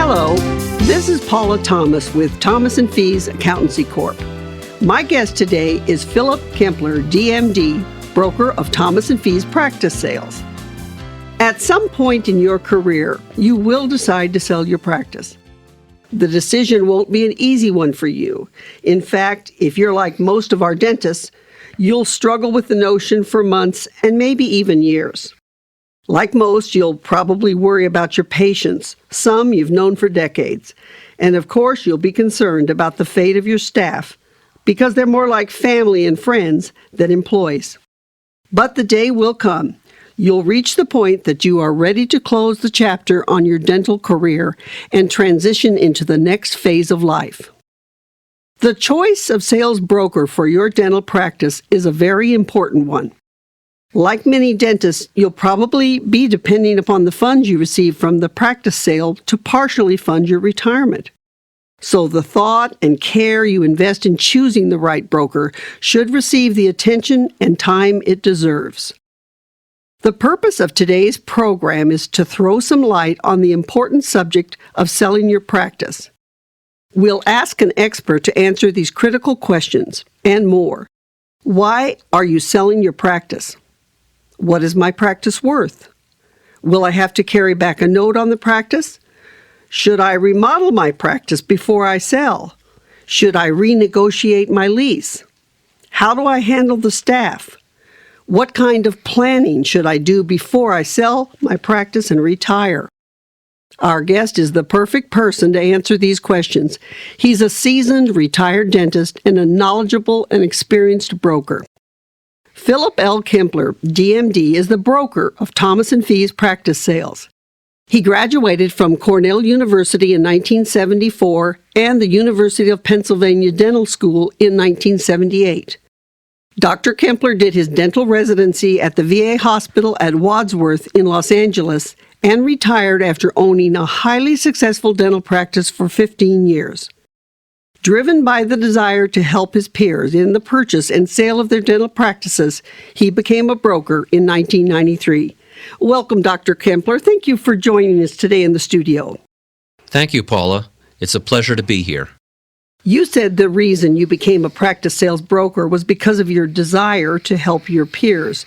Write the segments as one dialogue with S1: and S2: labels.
S1: Hello, this is Paula Thomas with Thomas & Fees Accountancy Corp. My guest today is Philip Kempler, DMD, broker of Thomas & Fees Practice Sales. At some point in your career, you will decide to sell your practice. The decision won't be an easy one for you. In fact, if you're like most of our dentists, you'll struggle with the notion for months and maybe even years. Like most, you'll probably worry about your patients, some you've known for decades. And of course, you'll be concerned about the fate of your staff, because they're more like family and friends than employees. But the day will come. You'll reach the point that you are ready to close the chapter on your dental career and transition into the next phase of life. The choice of sales broker for your dental practice is a very important one. Like many dentists, you'll probably be depending upon the funds you receive from the practice sale to partially fund your retirement. So the thought and care you invest in choosing the right broker should receive the attention and time it deserves. The purpose of today's program is to throw some light on the important subject of selling your practice. We'll ask an expert to answer these critical questions and more. Why are you selling your practice? What is my practice worth? Will I have to carry back a note on the practice? Should I remodel my practice before I sell? Should I renegotiate my lease? How do I handle the staff? What kind of planning should I do before I sell my practice and retire? Our guest is the perfect person to answer these questions. He's a seasoned retired dentist and a knowledgeable and experienced broker. Philip L. Kempler, DMD, is the broker of Thomas & Fees Practice Sales. He graduated from Cornell University in 1974 and the University of Pennsylvania Dental School in 1978. Dr. Kempler did his dental residency at the VA hospital at Wadsworth in Los Angeles and retired after owning a highly successful dental practice for 15 years. Driven by the desire to help his peers in the purchase and sale of their dental practices, he became a broker in 1993. Welcome, Dr. Kempler. Thank you for joining us today in the studio.
S2: Thank you, Paula. It's a pleasure to be here.
S1: You said the reason you became a practice sales broker was because of your desire to help your peers.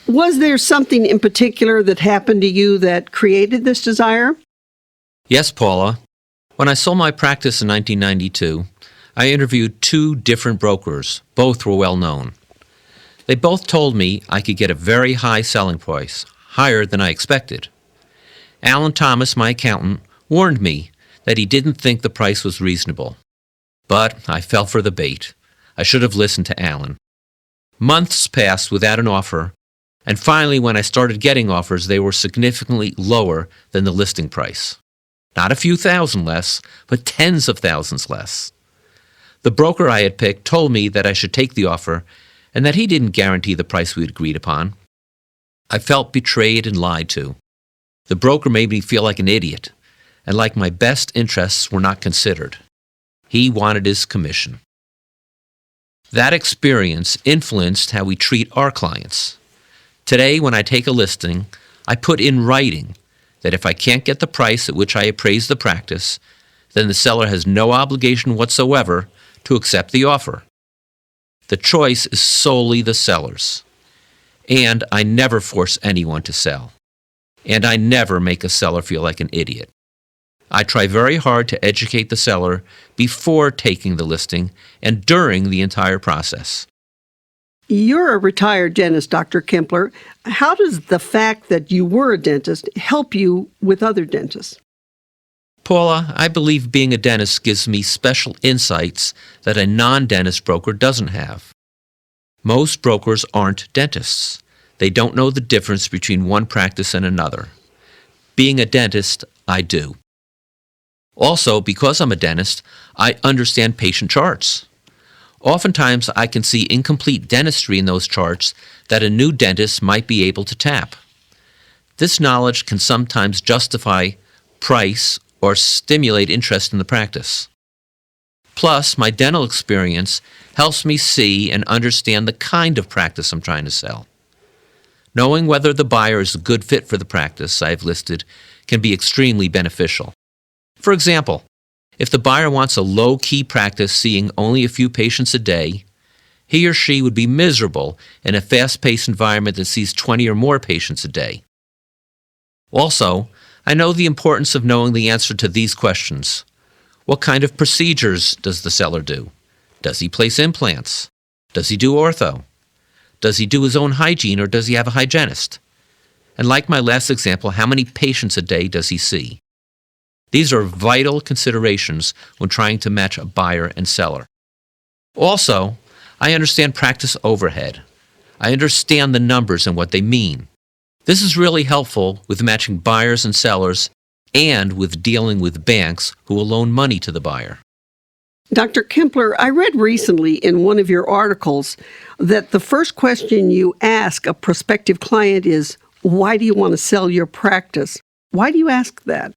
S1: Was there something in particular that happened to you that created this desire?
S2: Yes, Paula. When I sold my practice in 1992, I interviewed two different brokers. Both were well known. They both told me I could get a very high selling price, higher than I expected. Alan Thomas, my accountant, warned me that he didn't think the price was reasonable. But I fell for the bait. I should have listened to Alan. Months passed without an offer, and finally when I started getting offers, they were significantly lower than the listing price. Not a few thousand less, but tens of thousands less. The broker I had picked told me that I should take the offer and that he didn't guarantee the price we had agreed upon. I felt betrayed and lied to. The broker made me feel like an idiot, and like my best interests were not considered. He wanted his commission. That experience influenced how we treat our clients. Today, when I take a listing, I put in writing that if I can't get the price at which I appraise the practice, then the seller has no obligation whatsoever to accept the offer. The choice is solely the seller's. And I never force anyone to sell. And I never make a seller feel like an idiot. I try very hard to educate the seller before taking the listing and during the entire process.
S1: You're a retired dentist, Dr. Kempler. How does the fact that you were a dentist help you with other dentists?
S2: Paula, I believe being a dentist gives me special insights that a non-dentist broker doesn't have. Most brokers aren't dentists. They don't know the difference between one practice and another. Being a dentist, I do. Also, because I'm a dentist, I understand patient charts. Oftentimes, I can see incomplete dentistry in those charts that a new dentist might be able to tap. This knowledge can sometimes justify price or stimulate interest in the practice. Plus, my dental experience helps me see and understand the kind of practice I'm trying to sell. Knowing whether the buyer is a good fit for the practice I've listed can be extremely beneficial. For example, if the buyer wants a low-key practice seeing only a few patients a day, he or she would be miserable in a fast-paced environment that sees 20 or more patients a day. Also, I know the importance of knowing the answer to these questions. What kind of procedures does the seller do? Does he place implants? Does he do ortho? Does he do his own hygiene, or does he have a hygienist? And like my last example, how many patients a day does he see? These are vital considerations when trying to match a buyer and seller. Also, I understand practice overhead. I understand the numbers and what they mean. This is really helpful with matching buyers and sellers and with dealing with banks who will loan money to the buyer.
S1: Dr. Kempler, I read recently in one of your articles that the first question you ask a prospective client is, why do you want to sell your practice? Why do you ask that?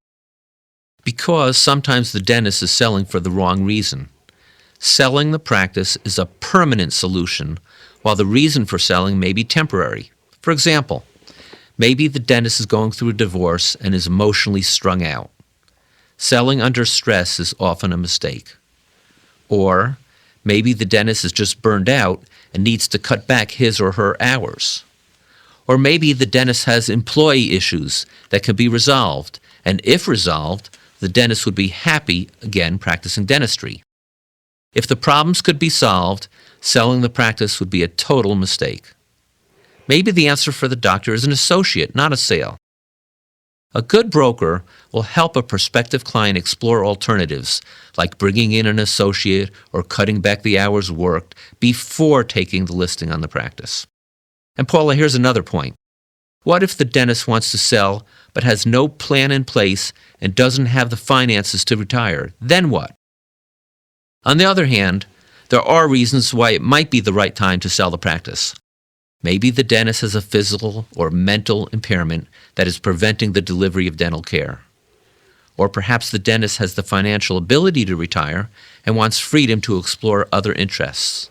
S2: Because sometimes the dentist is selling for the wrong reason. Selling the practice is a permanent solution, while the reason for selling may be temporary. For example, maybe the dentist is going through a divorce and is emotionally strung out. Selling under stress is often a mistake. Or maybe the dentist is just burned out and needs to cut back his or her hours. Or maybe the dentist has employee issues that can be resolved, and if resolved, the dentist would be happy again practicing dentistry. If the problems could be solved, selling the practice would be a total mistake. Maybe the answer for the doctor is an associate, not a sale. A good broker will help a prospective client explore alternatives, like bringing in an associate or cutting back the hours worked before taking the listing on the practice. And Paula, here's another point. What if the dentist wants to sell but has no plan in place and doesn't have the finances to retire? Then what? On the other hand, there are reasons why it might be the right time to sell the practice. Maybe the dentist has a physical or mental impairment that is preventing the delivery of dental care. Or perhaps the dentist has the financial ability to retire and wants freedom to explore other interests.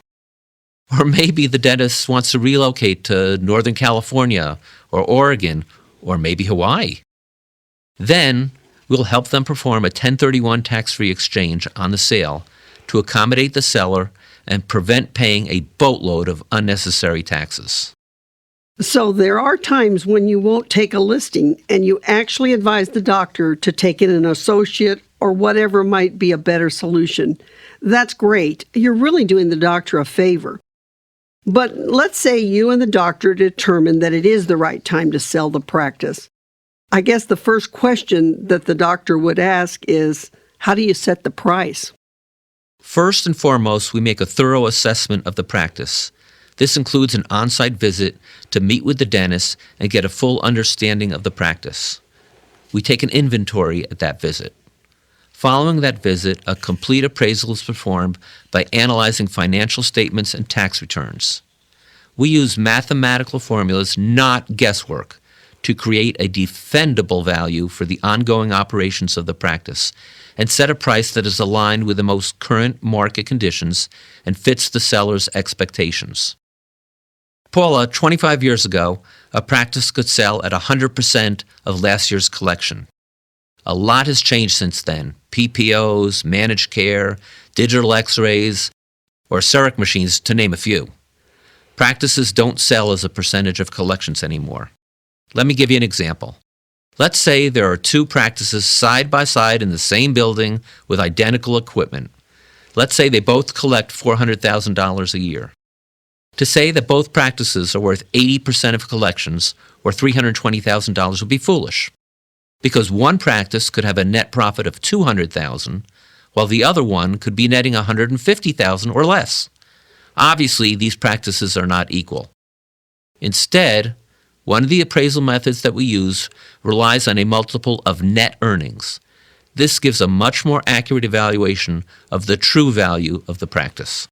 S2: Or maybe the dentist wants to relocate to Northern California or Oregon or maybe Hawaii. Then we'll help them perform a 1031 tax-free exchange on the sale to accommodate the seller and prevent paying a boatload of unnecessary taxes.
S1: So there are times when you won't take a listing and you actually advise the doctor to take in an associate or whatever might be a better solution. That's great. You're really doing the doctor a favor. But let's say you and the doctor determine that it is the right time to sell the practice. I guess the first question that the doctor would ask is, how do you set the price?
S2: First and foremost, we make a thorough assessment of the practice. This includes an on-site visit to meet with the dentist and get a full understanding of the practice. We take an inventory at that visit. Following that visit, a complete appraisal is performed by analyzing financial statements and tax returns. We use mathematical formulas, not guesswork, to create a defendable value for the ongoing operations of the practice and set a price that is aligned with the most current market conditions and fits the seller's expectations. Paula, 25 years ago, a practice could sell at 100% of last year's collection. A lot has changed since then. PPOs, managed care, digital x-rays, or CEREC machines, to name a few. Practices don't sell as a percentage of collections anymore. Let me give you an example. Let's say there are two practices side by side in the same building with identical equipment. Let's say they both collect $400,000 a year. To say that both practices are worth 80% of collections, or $320,000, would be foolish, because one practice could have a net profit of $200,000, while the other one could be netting $150,000 or less. Obviously, these practices are not equal. Instead, one of the appraisal methods that we use relies on a multiple of net earnings. This gives a much more accurate evaluation of the true value of the practice.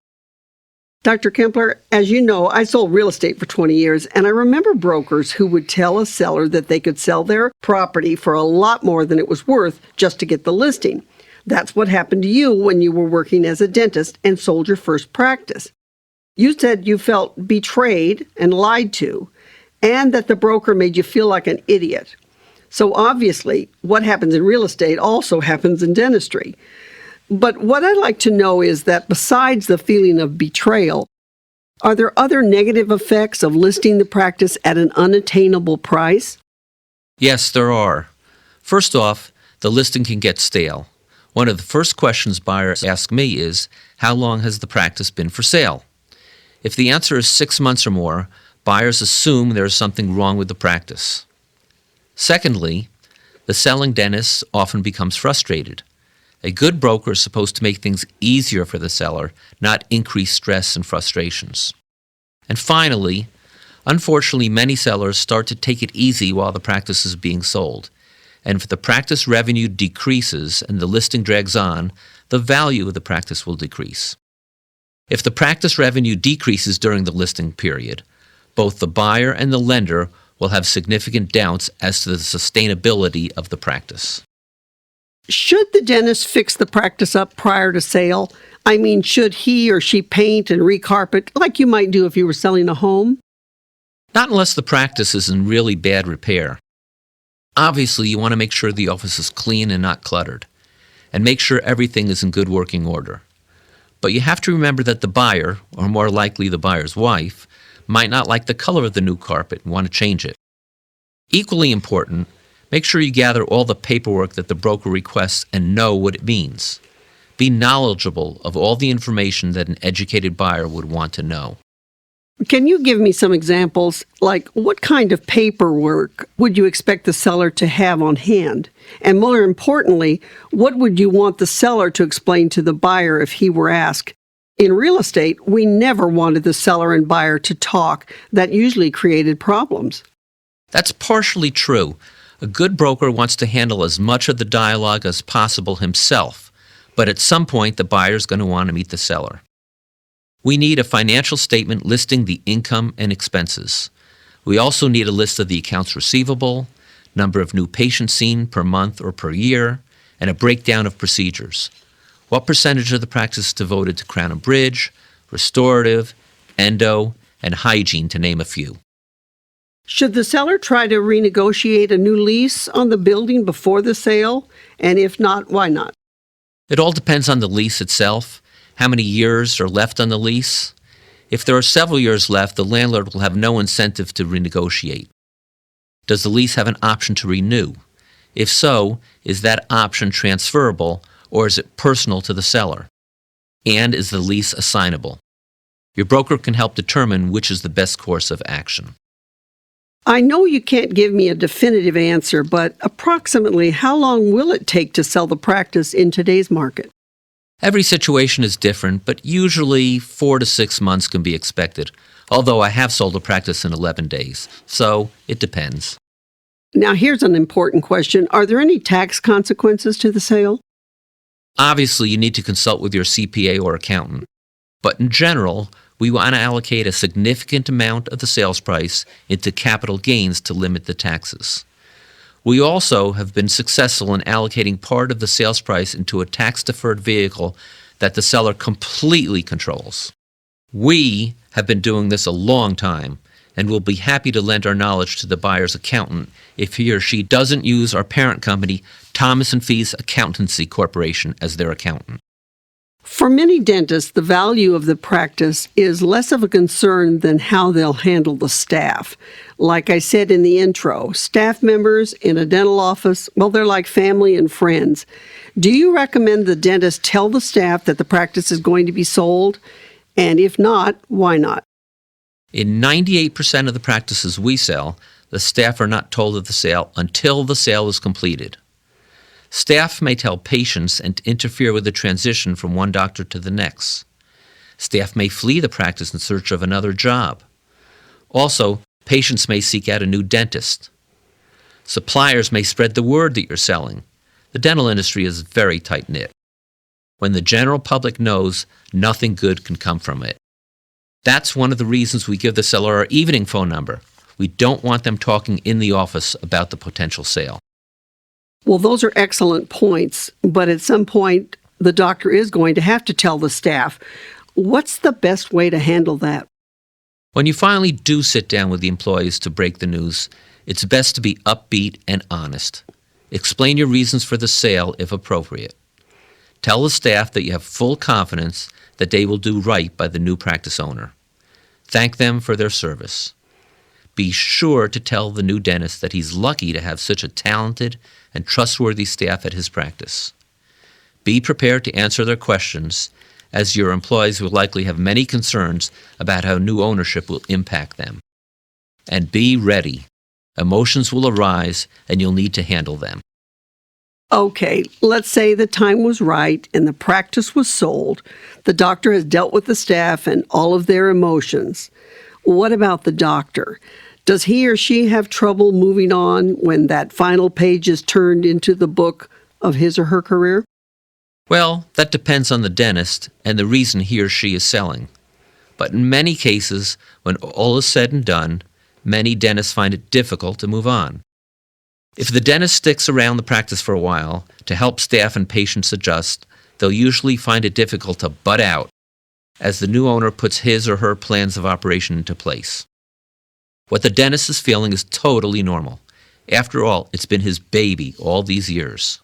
S1: Dr. Kempler, as you know, I sold real estate for 20 years, and I remember brokers who would tell a seller that they could sell their property for a lot more than it was worth just to get the listing. That's what happened to you when you were working as a dentist and sold your first practice. You said you felt betrayed and lied to, and that the broker made you feel like an idiot. So obviously, what happens in real estate also happens in dentistry. But what I'd like to know is that besides the feeling of betrayal, are there other negative effects of listing the practice at an unattainable price?
S2: Yes, there are. First off, the listing can get stale. One of the first questions buyers ask me is, how long has the practice been for sale? If the answer is 6 months or more, buyers assume there is something wrong with the practice. Secondly, the selling dentist often becomes frustrated. A good broker is supposed to make things easier for the seller, not increase stress and frustrations. And finally, unfortunately, many sellers start to take it easy while the practice is being sold. And if the practice revenue decreases and the listing drags on, the value of the practice will decrease. If the practice revenue decreases during the listing period, both the buyer and the lender will have significant doubts as to the sustainability of the practice.
S1: Should the dentist fix the practice up prior to sale? I mean, should he or she paint and recarpet like you might do if you were selling a home?
S2: Not unless the practice is in really bad repair. Obviously, you want to make sure the office is clean and not cluttered, and make sure everything is in good working order. But you have to remember that the buyer, or more likely the buyer's wife, might not like the color of the new carpet and want to change it. Equally important, make sure you gather all the paperwork that the broker requests and know what it means. Be knowledgeable of all the information that an educated buyer would want to know.
S1: Can you give me some examples, like what kind of paperwork would you expect the seller to have on hand? And more importantly, what would you want the seller to explain to the buyer if he were asked? In real estate, we never wanted the seller and buyer to talk. That usually created problems.
S2: That's partially true. A good broker wants to handle as much of the dialogue as possible himself, but at some point the buyer's going to want to meet the seller. We need a financial statement listing the income and expenses. We also need a list of the accounts receivable, number of new patients seen per month or per year, and a breakdown of procedures. What percentage of the practice is devoted to crown and bridge, restorative, endo, and hygiene, to name a few.
S1: Should the seller try to renegotiate a new lease on the building before the sale? And if not, why not?
S2: It all depends on the lease itself, how many years are left on the lease. If there are several years left, the landlord will have no incentive to renegotiate. Does the lease have an option to renew? If so, is that option transferable, or is it personal to the seller? And is the lease assignable? Your broker can help determine which is the best course of action.
S1: I know you can't give me a definitive answer, but approximately how long will it take to sell the practice in today's market?
S2: Every situation is different, but usually 4 to 6 months can be expected, although I have sold a practice in 11 days, so it depends.
S1: Now here's an important question. Are there any tax consequences to the sale?
S2: Obviously, you need to consult with your CPA or accountant, but in general, we want to allocate a significant amount of the sales price into capital gains to limit the taxes. We also have been successful in allocating part of the sales price into a tax-deferred vehicle that the seller completely controls. We have been doing this a long time and will be happy to lend our knowledge to the buyer's accountant if he or she doesn't use our parent company, Thomas & Fees Accountancy Corporation, as their accountant.
S1: For many dentists, the value of the practice is less of a concern than how they'll handle the staff. Like I said in the intro, staff members in a dental office, well, they're like family and friends. Do you recommend the dentist tell the staff that the practice is going to be sold? And if not, why not?
S2: In 98% of the practices we sell, the staff are not told of the sale until the sale is completed. Staff may tell patients and interfere with the transition from one doctor to the next. Staff may flee the practice in search of another job. Also, patients may seek out a new dentist. Suppliers may spread the word that you're selling. The dental industry is very tight-knit. When the general public knows, nothing good can come from it. That's one of the reasons we give the seller our evening phone number. We don't want them talking in the office about the potential sale.
S1: Well, those are excellent points, but at some point, the doctor is going to have to tell the staff. What's the best way to handle that?
S2: When you finally do sit down with the employees to break the news, it's best to be upbeat and honest. Explain your reasons for the sale if appropriate. Tell the staff that you have full confidence that they will do right by the new practice owner. Thank them for their service. Be sure to tell the new dentist that he's lucky to have such a talented and trustworthy staff at his practice. Be prepared to answer their questions, as your employees will likely have many concerns about how new ownership will impact them. And be ready. Emotions will arise, and you'll need to handle them.
S1: Okay, let's say the time was right and the practice was sold. The doctor has dealt with the staff and all of their emotions. What about the doctor? Does he or she have trouble moving on when that final page is turned into the book of his or her career?
S2: Well, that depends on the dentist and the reason he or she is selling. But in many cases, when all is said and done, many dentists find it difficult to move on. If the dentist sticks around the practice for a while to help staff and patients adjust, they'll usually find it difficult to butt out as the new owner puts his or her plans of operation into place. What the dentist is feeling is totally normal. After all, it's been his baby all these years.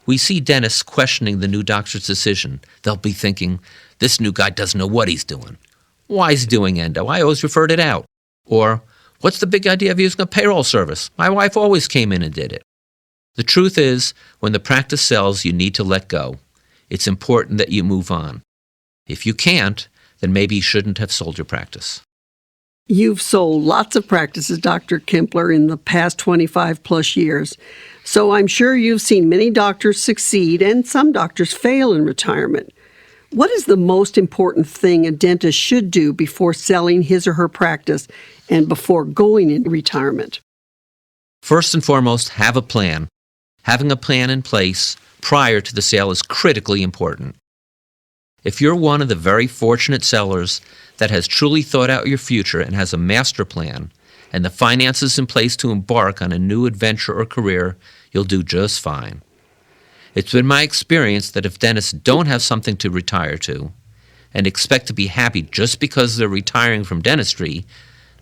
S2: We see dentists questioning the new doctor's decision. They'll be thinking, this new guy doesn't know what he's doing. Why is he doing endo? I always referred it out. Or, what's the big idea of using a payroll service? My wife always came in and did it. The truth is, when the practice sells, you need to let go. It's important that you move on. If you can't, then maybe you shouldn't have sold your practice.
S1: You've sold lots of practices, Dr. Kempler, in the past 25 plus years. So I'm sure you've seen many doctors succeed and some doctors fail in retirement. What is the most important thing a dentist should do before selling his or her practice and before going into retirement?
S2: First and foremost, have a plan. Having a plan in place prior to the sale is critically important. If you're one of the very fortunate sellers that has truly thought out your future and has a master plan, and the finances in place to embark on a new adventure or career, you'll do just fine. It's been my experience that if dentists don't have something to retire to and expect to be happy just because they're retiring from dentistry,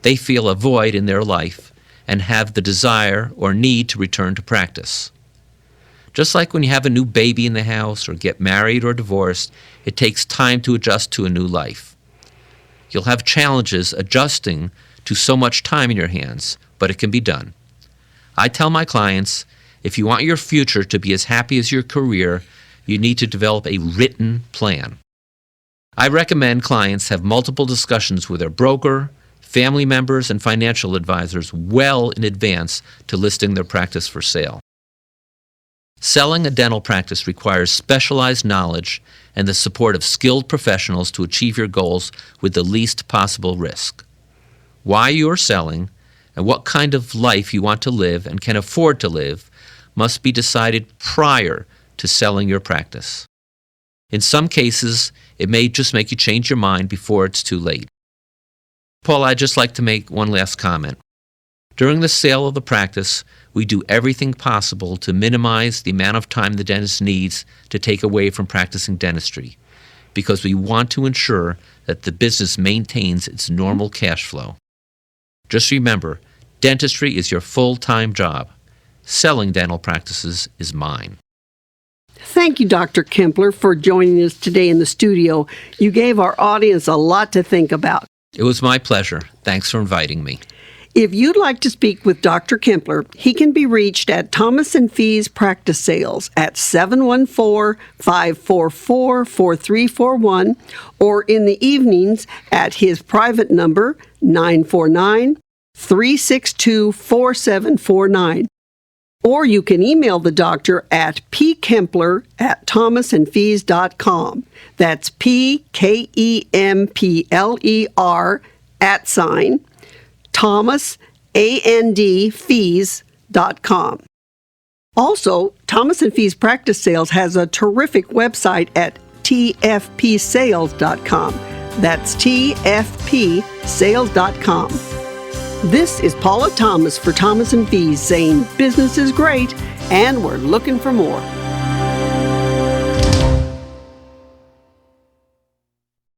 S2: they feel a void in their life and have the desire or need to return to practice. Just like when you have a new baby in the house or get married or divorced, it takes time to adjust to a new life. You'll have challenges adjusting to so much time in your hands, but it can be done. I tell my clients, if you want your future to be as happy as your career, you need to develop a written plan. I recommend clients have multiple discussions with their broker, family members, and financial advisors well in advance to listing their practice for sale. Selling a dental practice requires specialized knowledge and the support of skilled professionals to achieve your goals with the least possible risk. Why you are selling and what kind of life you want to live and can afford to live must be decided prior to selling your practice. In some cases, it may just make you change your mind before it's too late. Paul, I'd just like to make one last comment. During the sale of the practice, we do everything possible to minimize the amount of time the dentist needs to take away from practicing dentistry, because we want to ensure that the business maintains its normal cash flow. Just remember, dentistry is your full-time job. Selling dental practices is mine.
S1: Thank you, Dr. Kempler, for joining us today in the studio. You gave our audience a lot to think about.
S2: It was my pleasure. Thanks for inviting me.
S1: If you'd like to speak with Dr. Kempler, he can be reached at Thomas & Fee's Practice Sales at 714-544-4341 or in the evenings at his private number 949-362-4749. Or you can email the doctor at PKempler@thomasandfees.com. That's PKempler @ Thomas, AND, Also, Thomas & Fees Practice Sales has a terrific website at tfpsales.com. That's tfpsales.com. This is Paula Thomas for Thomas & Fees saying business is great and we're looking for more.